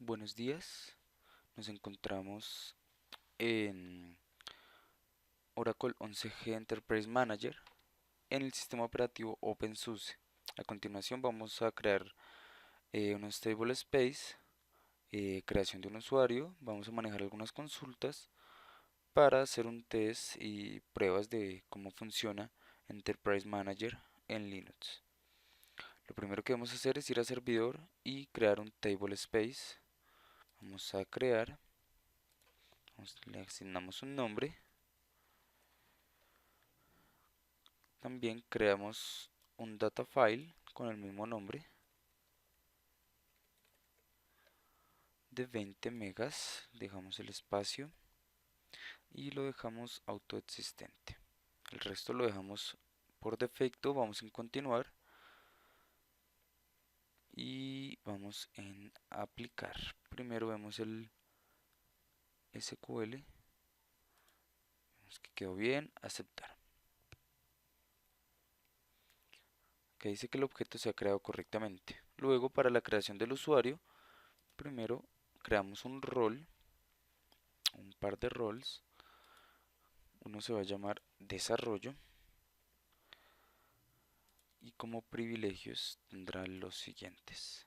Buenos días, nos encontramos en Oracle 11G Enterprise Manager en el sistema operativo OpenSUSE. A continuación vamos a crear un stable space, creación de un usuario, vamos a manejar algunas consultas para hacer un test y pruebas de cómo funciona Enterprise Manager en Linux. Lo primero que vamos a hacer es ir a servidor y crear un table space. Vamos a crear, le asignamos un nombre. También creamos un data file con el mismo nombre de 20 megas, dejamos el espacio y lo dejamos autoexistente. El resto lo dejamos por defecto, vamos en continuar y vamos en aplicar. Primero vemos el SQL, vemos que quedó bien, aceptar. Que dice que el objeto se ha creado correctamente. Luego, para la creación del usuario, primero creamos un rol, un par de roles. Uno se va a llamar desarrollo y como privilegios tendrá los siguientes,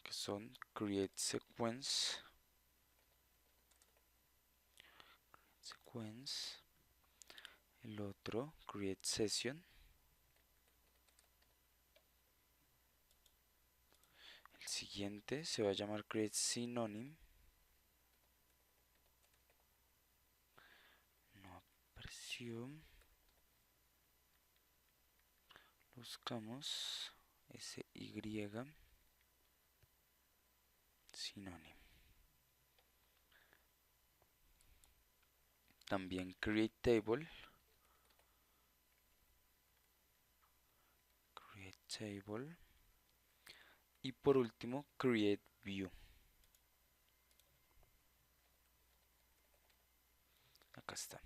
que son create sequence, el otro create session, el siguiente se va a llamar create synonym, no apareció, buscamos SY synonym. También create table y por último create view. Acá está.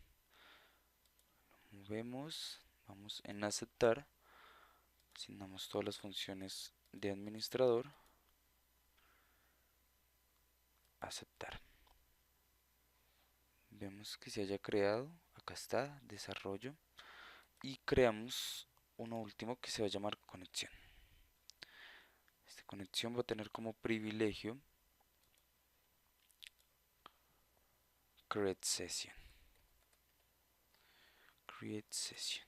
Movemos, vamos en aceptar, asignamos todas las funciones de administrador, aceptar. Vemos que se haya creado, acá está, desarrollo, y creamos uno último que se va a llamar conexión. Esta conexión va a tener como privilegio create session. Create session.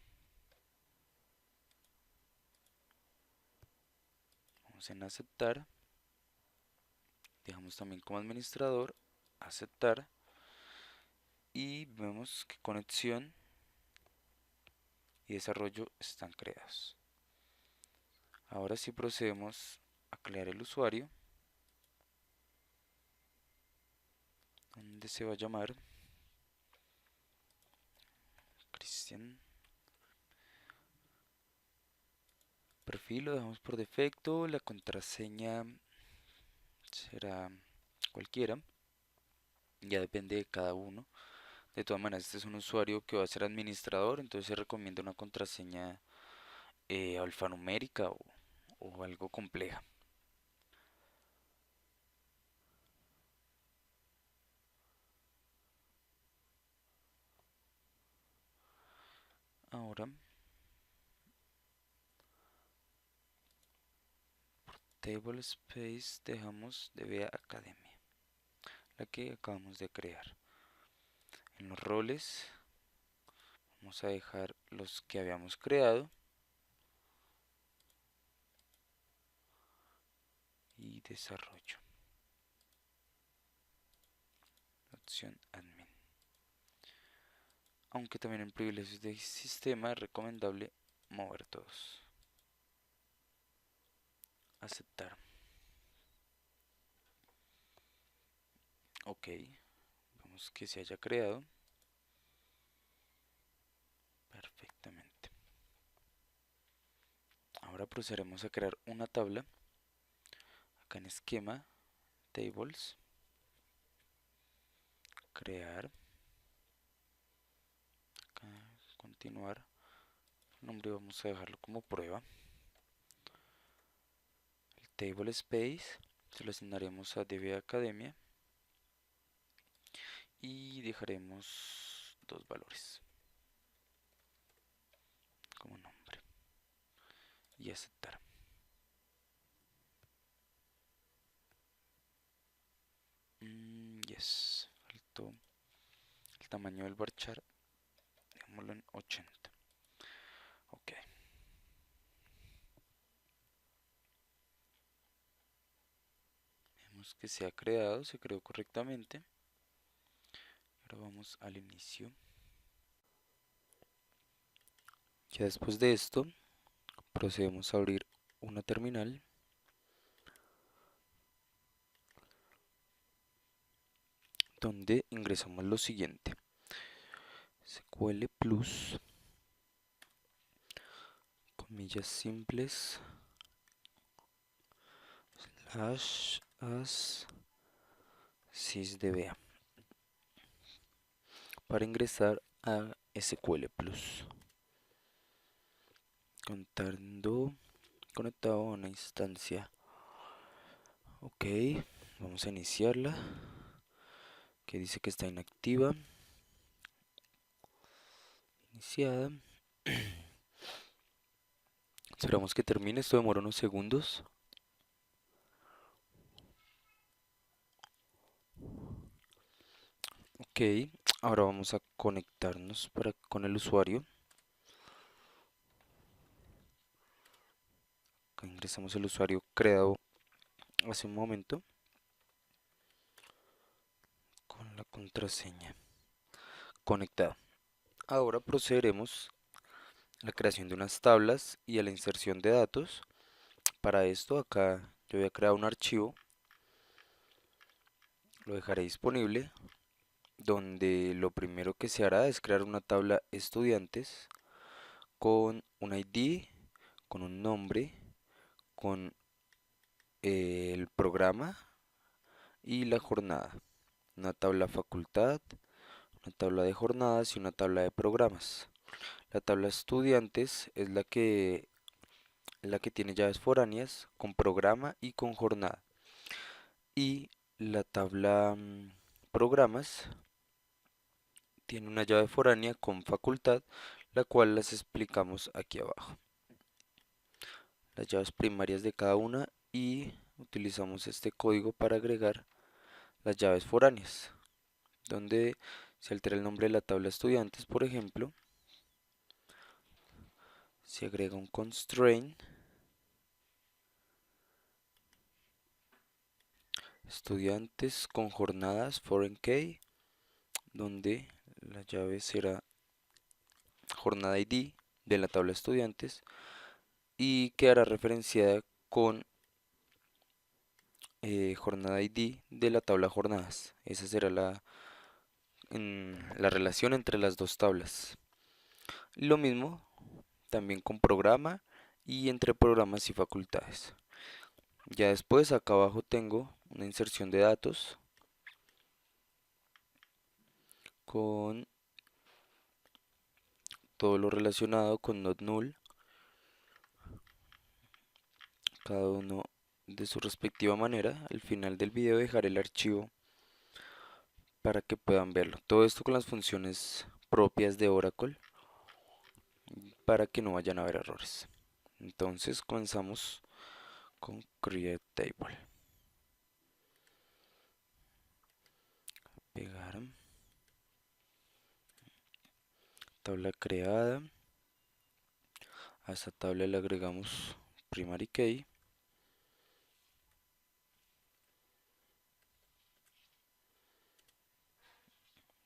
Vamos en aceptar, dejamos también como administrador, aceptar, y vemos que conexión y desarrollo están creados. Ahora sí procedemos a crear el usuario, donde se va a llamar Cristian. Perfil lo dejamos por defecto, la contraseña será cualquiera, ya depende de cada uno. De todas maneras, este es un usuario que va a ser administrador, entonces se recomienda una contraseña alfanumérica o algo compleja. Ahora, table space dejamos DBA Academia, la que acabamos de crear. En los roles vamos a dejar los que habíamos creado y desarrollo. Opción admin. Aunque también en privilegios de sistema es recomendable mover todos. Aceptar. Ok, vamos que se haya creado perfectamente. Ahora procederemos a crear una tabla. Acá en esquema, tables, crear, acá, continuar. El nombre vamos a dejarlo como prueba. table space, se lo asignaremos a DB Academia y dejaremos dos valores como nombre y aceptar. Yes, faltó el tamaño del varchar, dejémoslo en 80. Ok. Vemos que se ha creado, se creó correctamente. Ahora vamos al inicio. Ya después de esto, procedemos a abrir una terminal donde ingresamos lo siguiente: SQL plus, comillas simples, slash as sysdba, para ingresar a SQL plus, conectado a una instancia. Ok, vamos a iniciarla, que dice que está inactiva. Iniciada. Esperamos que termine, esto demora unos segundos. Ok, ahora vamos a conectarnos con el usuario. Acá ingresamos el usuario creado hace un momento con la contraseña conectada. Ahora procederemos a la creación de unas tablas y a la inserción de datos. Para esto acá yo voy a crear un archivo, lo dejaré disponible, donde lo primero que se hará es crear una tabla estudiantes con un ID, con un nombre, con el programa y la jornada. Una tabla facultad, una tabla de jornadas y una tabla de programas. La tabla estudiantes es la que tiene llaves foráneas con programa y con jornada. Y la tabla programas tiene una llave foránea con facultad, la cual las explicamos aquí abajo. Las llaves primarias de cada una, y utilizamos este código para agregar las llaves foráneas, donde se altera el nombre de la tabla estudiantes, por ejemplo, se agrega un constraint estudiantes con jornadas foreign key, donde la llave será jornada ID de la tabla estudiantes y quedará referenciada con jornada ID de la tabla jornadas. Esa será la relación entre las dos tablas. Lo mismo también con programa y entre programas y facultades. Ya después acá abajo tengo una inserción de datos con todo lo relacionado con not null, cada uno de su respectiva manera. Al final del video dejaré el archivo para que puedan verlo. Todo esto con las funciones propias de Oracle para que no vayan a haber errores. Entonces comenzamos con create table. Pegar. Tabla creada. A esta tabla le agregamos primary key.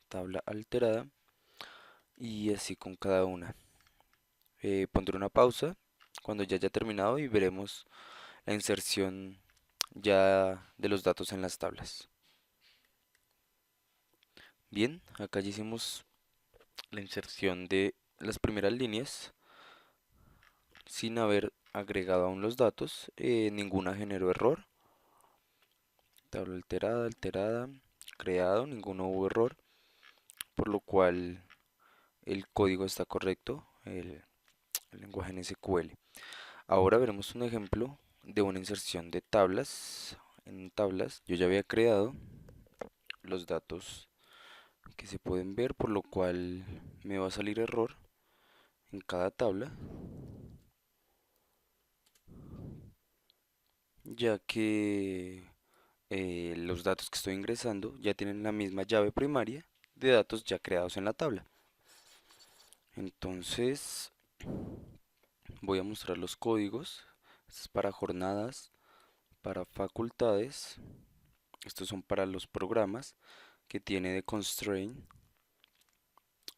Tabla alterada. Y así con cada una. Pondré una pausa cuando ya haya terminado y veremos la inserción ya de los datos en las tablas. Bien, acá ya hicimos la inserción de las primeras líneas sin haber agregado aún los datos. Ninguna generó error. Tabla alterada, creado, ninguno hubo error, por lo cual el código está correcto, el lenguaje en SQL. Ahora veremos un ejemplo de una inserción de tablas. En tablas yo ya había creado los datos que se pueden ver, por lo cual me va a salir error en cada tabla, ya que los datos que estoy ingresando ya tienen la misma llave primaria de datos ya creados en la tabla. Entonces voy a mostrar los códigos. Esto es para jornadas, para facultades. Estos son para los programas que tiene de constraint,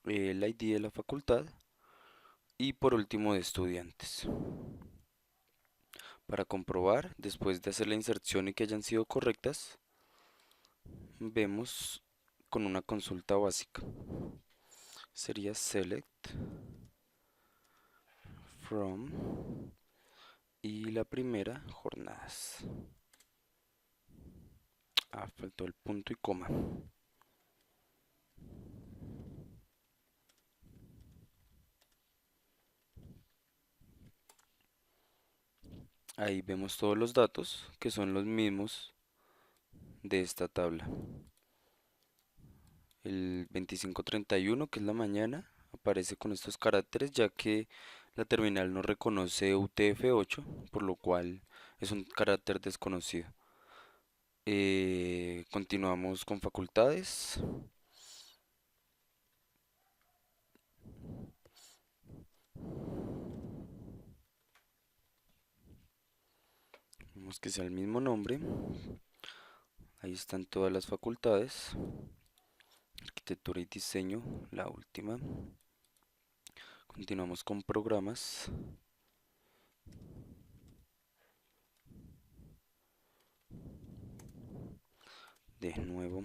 el ID de la facultad y por último de estudiantes. Para comprobar, después de hacer la inserción y que hayan sido correctas, vemos con una consulta básica. Sería select from y la primera jornadas. Faltó el punto y coma. Ahí vemos todos los datos que son los mismos de esta tabla. El 2531, que es la mañana, aparece con estos caracteres ya que la terminal no reconoce UTF-8, por lo cual es un carácter desconocido. Continuamos con facultades. Vemos que sea el mismo nombre. Ahí están todas las facultades. Arquitectura y diseño, la última. Continuamos con programas. De nuevo.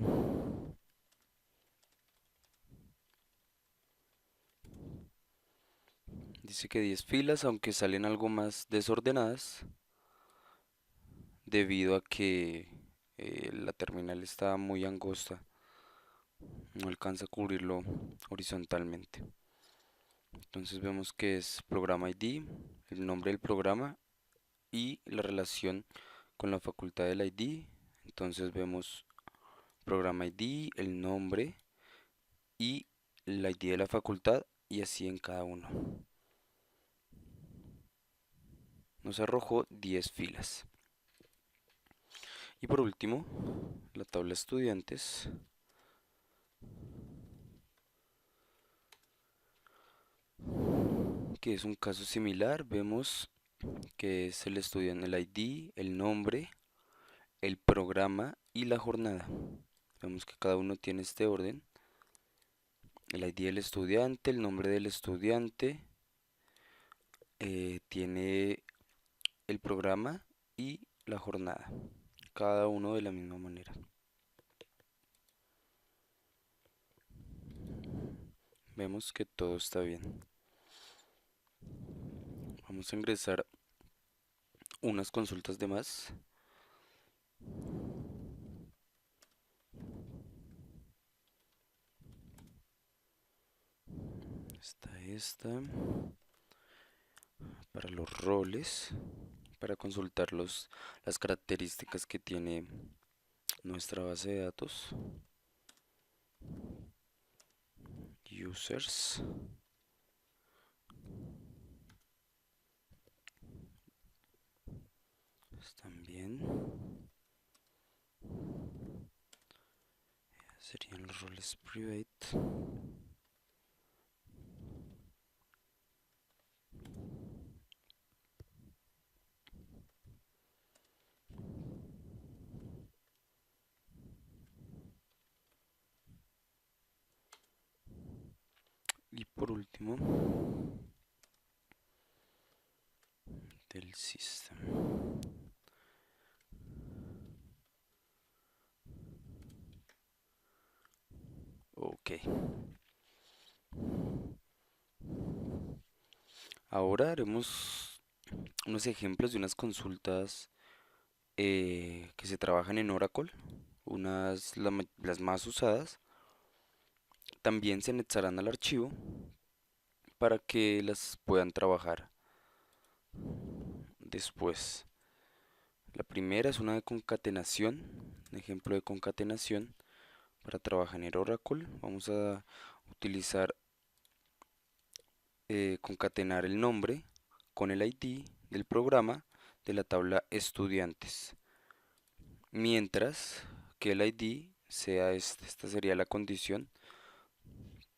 Dice que 10 filas, aunque salen algo más desordenadas, debido a que la terminal está muy angosta, no alcanza a cubrirlo horizontalmente. Entonces vemos que es programa ID, el nombre del programa y la relación con la facultad del ID. Entonces vemos programa ID, el nombre y el ID de la facultad y así en cada uno. Nos arrojó 10 filas. Y por último, la tabla estudiantes. Que es un caso similar, vemos que es el estudiante, el ID, el nombre, el programa y la jornada. Vemos que cada uno tiene este orden. El ID del estudiante, el nombre del estudiante, tiene el programa y la jornada. Cada uno de la misma manera. Vemos que todo está bien. Vamos a ingresar unas consultas de más. Está esta. Para los roles. Para consultar las características que tiene nuestra base de datos. Users. Están bien. Serían los roles private. Y por último, del system. Ok. Ahora haremos unos ejemplos de unas consultas que se trabajan en Oracle. Las más usadas. También se anexarán al archivo para que las puedan trabajar después. La primera es una de concatenación, un ejemplo de concatenación para trabajar en Oracle. Vamos a utilizar concatenar el nombre con el ID del programa de la tabla estudiantes, mientras que el ID sea este. Esta sería la condición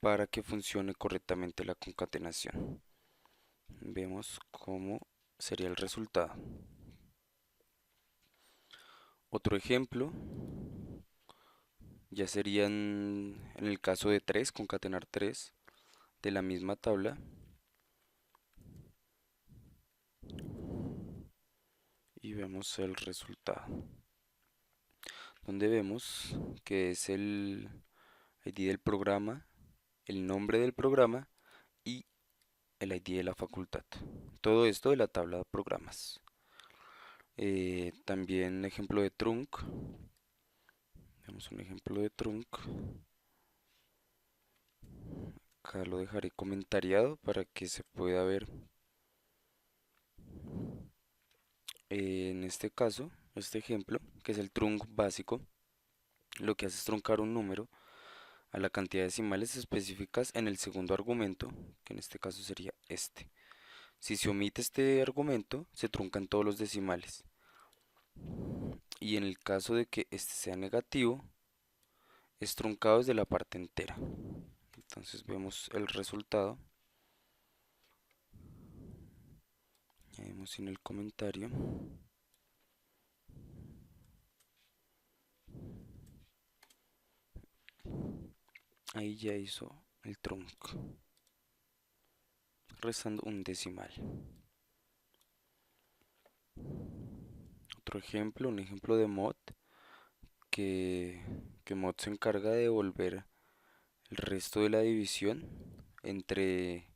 para que funcione correctamente la concatenación. Vemos cómo sería el resultado. Otro ejemplo ya sería en el caso de 3, concatenar 3 de la misma tabla. Y vemos el resultado, donde vemos que es el ID del programa, el nombre del programa y el ID de la facultad. Todo esto de la tabla de programas. También ejemplo de trunc. Vemos un ejemplo de trunc. Acá lo dejaré comentariado para que se pueda ver. En este caso, este ejemplo, que es el trunc básico, lo que hace es truncar un número a la cantidad de decimales específicas en el segundo argumento, que en este caso sería este. Si se omite este argumento, se truncan todos los decimales. Y en el caso de que este sea negativo, es truncado desde la parte entera. Entonces vemos el resultado. Añadimos en el comentario. Ahí ya hizo el trunc, restando un decimal. Otro ejemplo, un ejemplo de mod, que mod se encarga de devolver el resto de la división entre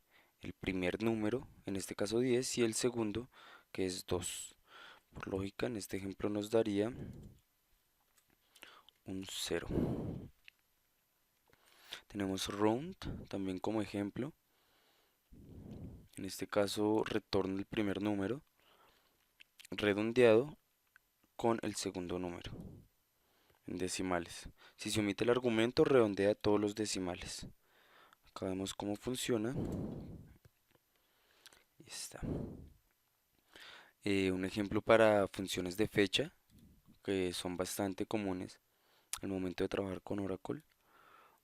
el primer número, en este caso 10, y el segundo, que es 2. Por lógica, en este ejemplo nos daría un 0. Tenemos round también como ejemplo. En este caso retorna el primer número redondeado con el segundo número en decimales. Si se omite el argumento, redondea todos los decimales. Acá vemos cómo funciona. Ahí está. Un ejemplo para funciones de fecha, que son bastante comunes al momento de trabajar con Oracle.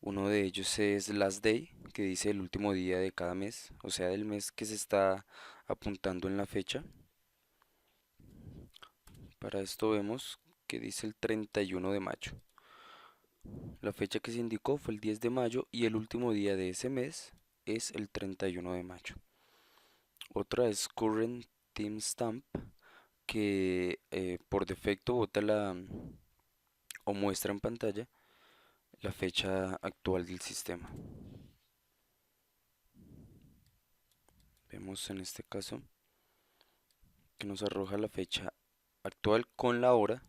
Uno de ellos es last day, que dice el último día de cada mes, o sea, del mes que se está apuntando en la fecha. Para esto vemos que dice el 31 de mayo. La fecha que se indicó fue el 10 de mayo y el último día de ese mes es el 31 de mayo. Otra es current timestamp, que por defecto bota o muestra en pantalla la fecha actual del sistema. Vemos en este caso que nos arroja la fecha actual con la hora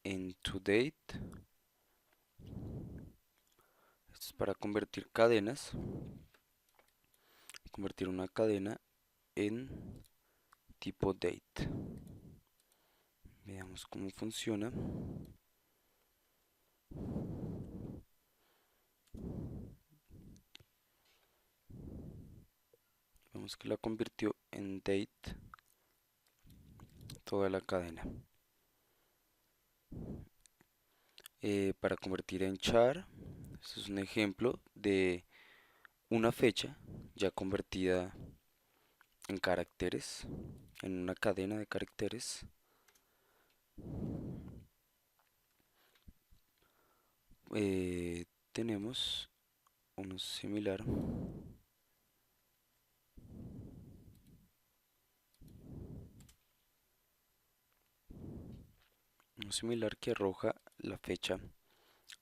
en toDate. Esto es para convertir cadenas, convertir una cadena en tipo date. Veamos cómo funciona. Vemos que la convirtió en date toda la cadena. Para convertir en char, este es un ejemplo de una fecha ya convertida en caracteres, en una cadena de caracteres. Tenemos uno similar. Uno similar que arroja la fecha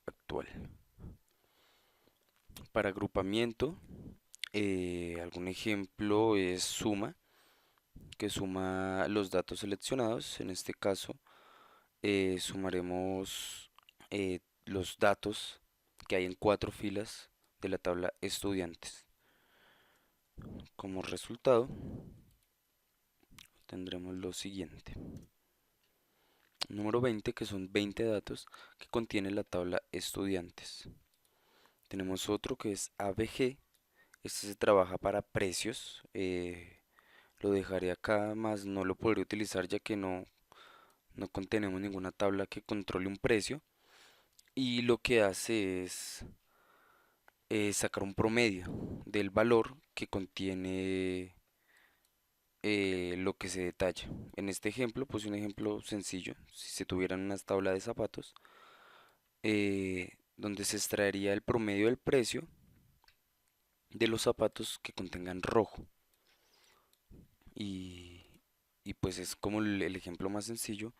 actual. Para agrupamiento, algún ejemplo es suma, que suma los datos seleccionados. En este caso, sumaremos los datos que hay en 4 filas de la tabla estudiantes. Como resultado, tendremos lo siguiente. Número 20, que son 20 datos que contiene la tabla estudiantes. Tenemos otro que es ABG. Este se trabaja para precios. Lo dejaré acá, más no lo podré utilizar ya que no contenemos ninguna tabla que controle un precio. Y lo que hace es sacar un promedio del valor que contiene lo que se detalla. En este ejemplo, pues un ejemplo sencillo, si se tuvieran una tabla de zapatos, donde se extraería el promedio del precio de los zapatos que contengan rojo. Y, y pues es como el ejemplo más sencillo.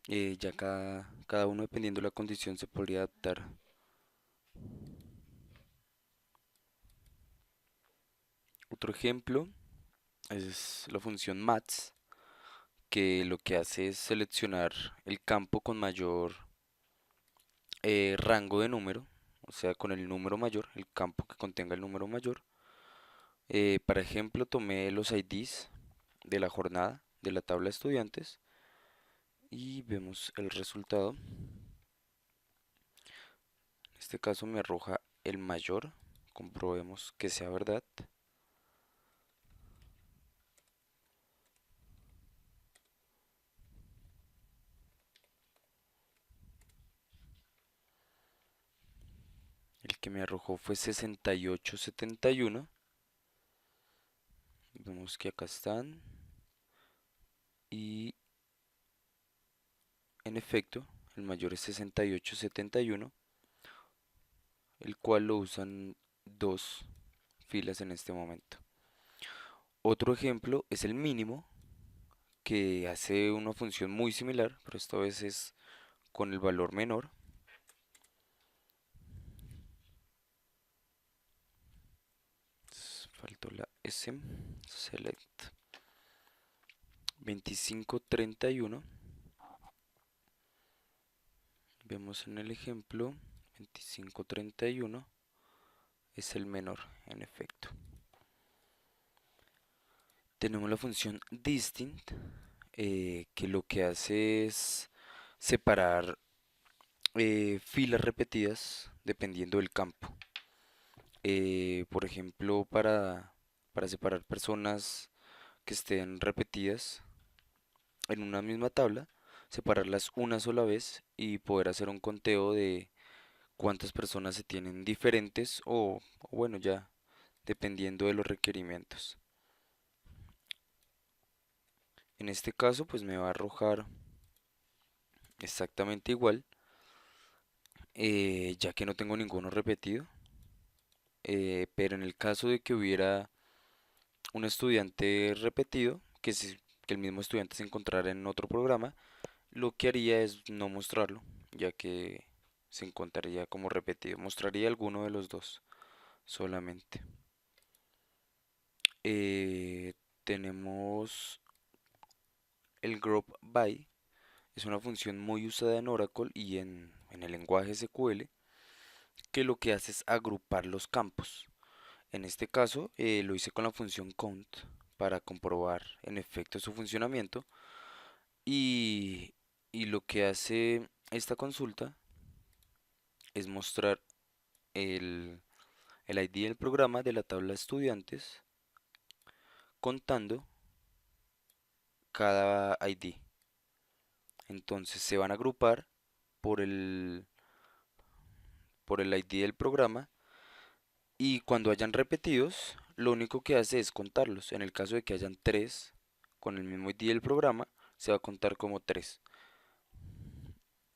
Ya cada uno dependiendo de la condición se podría adaptar. Otro ejemplo es la función maths, que lo que hace es seleccionar el campo con mayor rango de número, o sea, con el número mayor, el campo que contenga el número mayor. Para ejemplo, tomé los IDs de la jornada de la tabla de estudiantes y vemos el resultado. En este caso me arroja el mayor, comprobemos que sea verdad. El que me arrojó fue 6871. Vemos que acá están. Y en efecto, el mayor es 6871, el cual lo usan dos filas en este momento. Otro ejemplo es el mínimo, que hace una función muy similar, pero esta vez es con el valor menor. Faltó la S. Select 2531. Vemos en el ejemplo 2531 es el menor, en efecto. Tenemos la función distinct, que lo que hace es separar filas repetidas dependiendo del campo. Por ejemplo, para separar personas que estén repetidas en una misma tabla, separarlas una sola vez y poder hacer un conteo de cuántas personas se tienen diferentes o bueno, ya dependiendo de los requerimientos. En este caso, pues me va a arrojar exactamente igual, ya que no tengo ninguno repetido. Pero en el caso de que hubiera un estudiante repetido, que el mismo estudiante se encontrara en otro programa, lo que haría es no mostrarlo, ya que se encontraría como repetido. Mostraría alguno de los dos solamente. Eh, Tenemos el group by. Es una función muy usada en Oracle y en el lenguaje SQL, que lo que hace es agrupar los campos. En este caso lo hice con la función count para comprobar en efecto su funcionamiento y, y lo que hace esta consulta es mostrar el, el ID del programa de la tabla estudiantes contando cada ID. Entonces se van a agrupar por el ID del programa y cuando hayan repetidos, lo único que hace es contarlos. En el caso de que hayan tres con el mismo ID del programa, se va a contar como tres.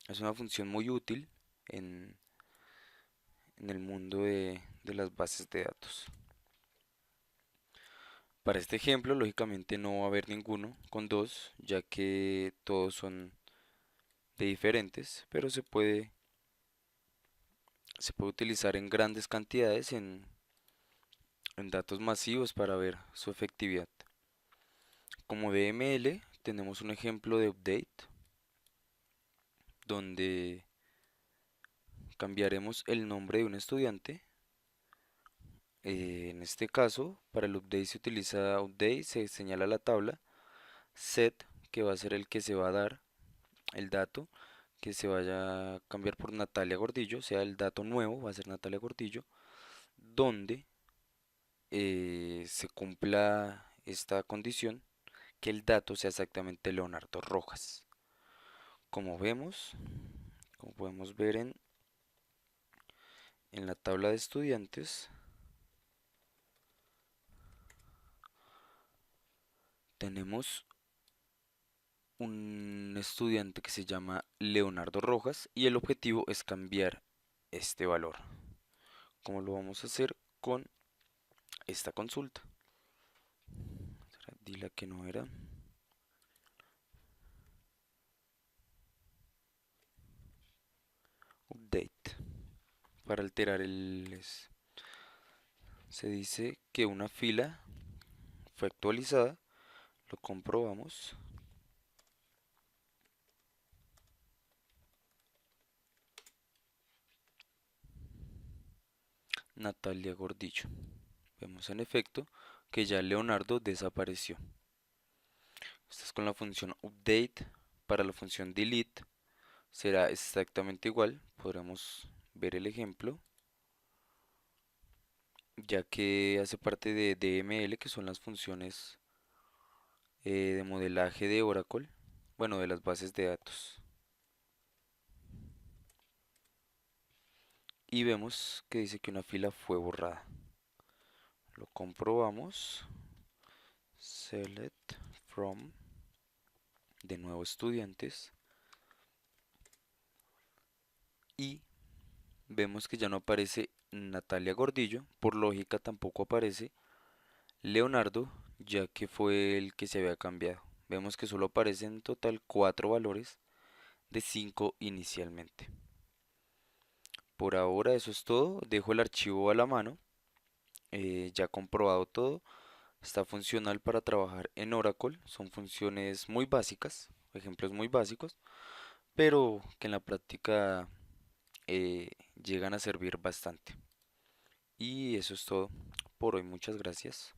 Es una función muy útil en, en el mundo de las bases de datos. Para este ejemplo, lógicamente no va a haber ninguno con dos, ya que todos son de diferentes, pero se puede utilizar en grandes cantidades en datos masivos para ver su efectividad. Como DML tenemos un ejemplo de update donde cambiaremos el nombre de un estudiante. En este caso, para el update se utiliza update, se señala la tabla set, que va a ser el que se va a dar el dato que se vaya a cambiar por Natalia Gordillo, o sea, el dato nuevo va a ser Natalia Gordillo, donde se cumpla esta condición, que el dato sea exactamente Leonardo Rojas. Como vemos, como podemos ver en la tabla de estudiantes, tenemos un estudiante que se llama Leonardo Rojas y el objetivo es cambiar este valor. ¿Cómo lo vamos a hacer con esta consulta? Di la que no era. Update. Para alterar se dice que una fila fue actualizada. Lo comprobamos. Natalia Gordillo. Vemos en efecto que ya Leonardo desapareció. Esto es con la función update. Para la función delete será exactamente igual. Podremos ver el ejemplo, ya que hace parte de DML, que son las funciones de modelaje de Oracle, bueno, de las bases de datos. Y vemos que dice que una fila fue borrada. Lo comprobamos. Select from, de nuevo estudiantes. Y vemos que ya no aparece Natalia Gordillo. Por lógica tampoco aparece Leonardo, ya que fue el que se había cambiado. Vemos que solo aparecen en total 4 valores de 5 inicialmente. Por ahora eso es todo. Dejo el archivo a la mano. Ya comprobado todo. Está funcional para trabajar en Oracle. Son funciones muy básicas, ejemplos muy básicos, pero que en la práctica llegan a servir bastante. Y eso es todo por hoy. Muchas gracias.